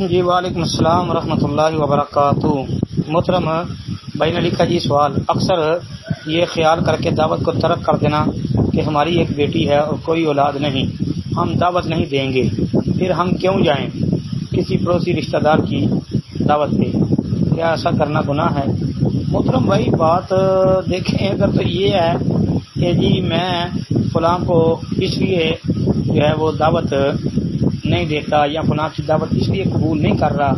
جی وعلیکم السلام ورحمۃ اللہ وبرکاتہ۔ محترم بھائی نے لکھا جی سوال، اکثر یہ خیال کر کے دعوت کو ترک کر دینا کہ ہماری ایک بیٹی ہے اور کوئی اولاد نہیں، ہم دعوت نہیں دیں گے، پھر ہم کیوں جائیں کسی پڑوسی رشتہ دار کی دعوت پہ، کیا ایسا کرنا گناہ ہے؟ محترم بھائی بات دیکھیں، اگر تو یہ ہے کہ جی میں فلاں کو اس لیے جو ہے وہ دعوت نہیں دیتا یا فلاں کی دعوت اس لیے قبول نہیں کر رہا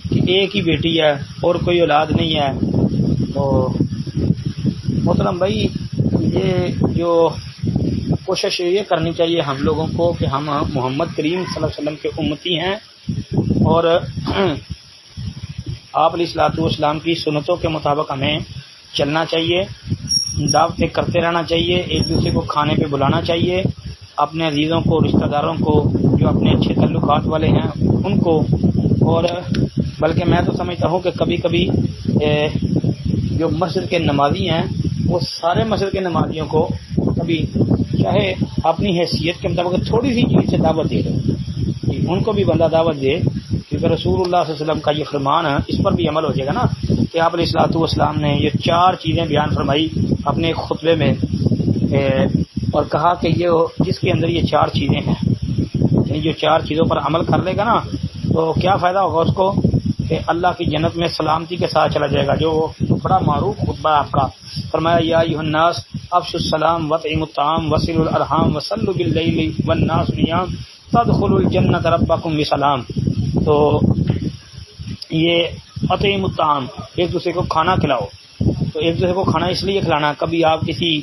کہ ایک ہی بیٹی ہے اور کوئی اولاد نہیں ہے، تو محترم بھائی یہ جو کوشش یہ کرنی چاہیے ہم لوگوں کو کہ ہم محمد کریم صلی اللہ علیہ وسلم کے امتی ہیں اور آپ علیہ الصلوۃ والسلام کی سنتوں کے مطابق ہمیں چلنا چاہیے، دعوتیں کرتے رہنا چاہیے، ایک دوسرے کو کھانے پہ بلانا چاہیے، اپنے عزیزوں کو، رشتہ داروں کو، جو اپنے اچھے تعلقات والے ہیں ان کو، اور بلکہ میں تو سمجھتا ہوں کہ کبھی کبھی جو مسجد کے نمازی ہیں وہ سارے مسجد کے نمازیوں کو کبھی چاہے اپنی حیثیت کے مطابق تھوڑی سی چیز سے دعوت دے دو، ان کو بھی بندہ دعوت دے، کیونکہ رسول اللہ صلی اللہ علیہ وسلم کا یہ فرمان ہے، اس پر بھی عمل ہو جائے گا نا کہ آپ علیہ الصلوۃ والسلام نے یہ 4 چیزیں بیان فرمائی اپنے خطبے میں، اور کہا کہ یہ جس کے اندر یہ 4 چیزیں ہیں، یعنی جو 4 چیزوں پر عمل کر لے گا نا تو کیا فائدہ ہوگا اس کو کہ اللہ کی جنت میں سلامتی کے ساتھ چلا جائے گا، جو بڑا معروف خطبہ ہے آپ کا۔ فرمایا یا ایھا الناس افشوا السلام واطعموا الطعام وصلوا الارحام وصلوا باللیل والناس نیام تدخلوا الجنۃ ربکم بسلام۔ تو یہ اطعموا الطعام، ایک دوسرے کو کھانا کھلاؤ، تو ایک دوسرے کو کھانا اس لیے کھلانا، کبھی آپ کسی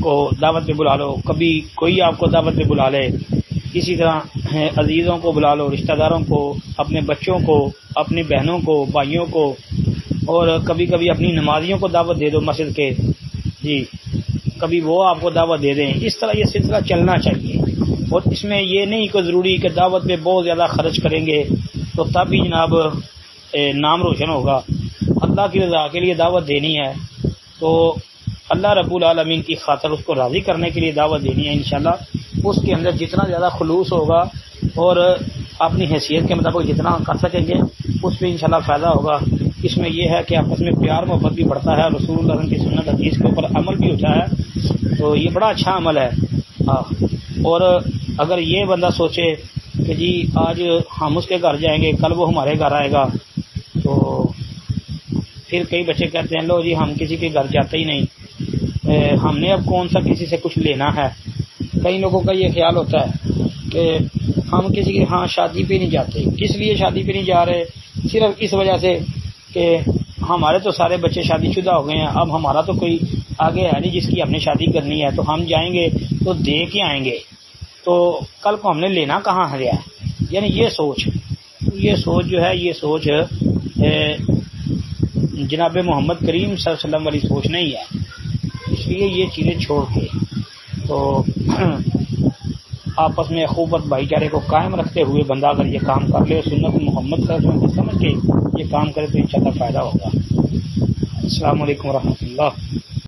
کو دعوت پہ بلا لو، کبھی کوئی آپ کو دعوت پہ بلا لے، اسی طرح عزیزوں کو بلا لو، رشتہ داروں کو، اپنے بچوں کو، اپنی بہنوں کو، بھائیوں کو، اور کبھی کبھی اپنی نمازیوں کو دعوت دے دو مسجد کے، جی کبھی وہ آپ کو دعوت دے دیں، اس طرح یہ سلسلہ چلنا چاہیے۔ اور اس میں یہ نہیں کہ ضروری کہ دعوت پہ بہت زیادہ خرچ کریں گے تو تب ہی جناب نام روشن ہوگا، اللہ کی رضا کے لیے دعوت دینی ہے تو اللہ رب العالمین کی خاطر اس کو راضی کرنے کے لیے دعوت دینی ہے، انشاءاللہ اس کے اندر جتنا زیادہ خلوص ہوگا اور اپنی حیثیت کے مطابق جتنا کر سکیں گے اس پہ انشاءاللہ فائدہ ہوگا۔ اس میں یہ ہے کہ آپس میں پیار محبت بھی بڑھتا ہے، رسول اللہ صلی اللہ علیہ وسلم کی سنت حدیث کے اوپر عمل بھی ہوتا ہے، تو یہ بڑا اچھا عمل ہے۔ اور اگر یہ بندہ سوچے کہ جی آج ہم اس کے گھر جائیں گے، کل وہ ہمارے گھر آئے گا، تو پھر کئی بچے کہتے ہیں لو جی ہم کسی کے گھر جاتے ہی نہیں، ہم نے اب کون سا کسی سے کچھ لینا ہے۔ کئی لوگوں کا یہ خیال ہوتا ہے کہ ہم کسی کے ہاں شادی پہ نہیں جاتے، کس لیے شادی پہ نہیں جا رہے؟ صرف اس وجہ سے کہ ہمارے تو سارے بچے شادی شدہ ہو گئے ہیں، اب ہمارا تو کوئی آگے ہے نہیں جس کی ہم نے شادی کرنی ہے، تو ہم جائیں گے تو دے کے آئیں گے، تو کل کو ہم نے لینا کہاں ہے؟ یعنی یہ سوچ جو ہے، یہ سوچ جناب محمد کریم صلی اللہ علیہ وسلم والی سوچ نہیں ہے، اس لیے یہ چیزیں چھوڑ کے تو آپس میں اخوت بھائی چارے کو قائم رکھتے ہوئے بندہ اگر یہ کام کر لے، سنت محمد صلی اللہ علیہ وسلم کو سمجھ کے یہ کام کرے تو انشاءاللہ فائدہ ہوگا۔ السلام علیکم ورحمۃ اللہ۔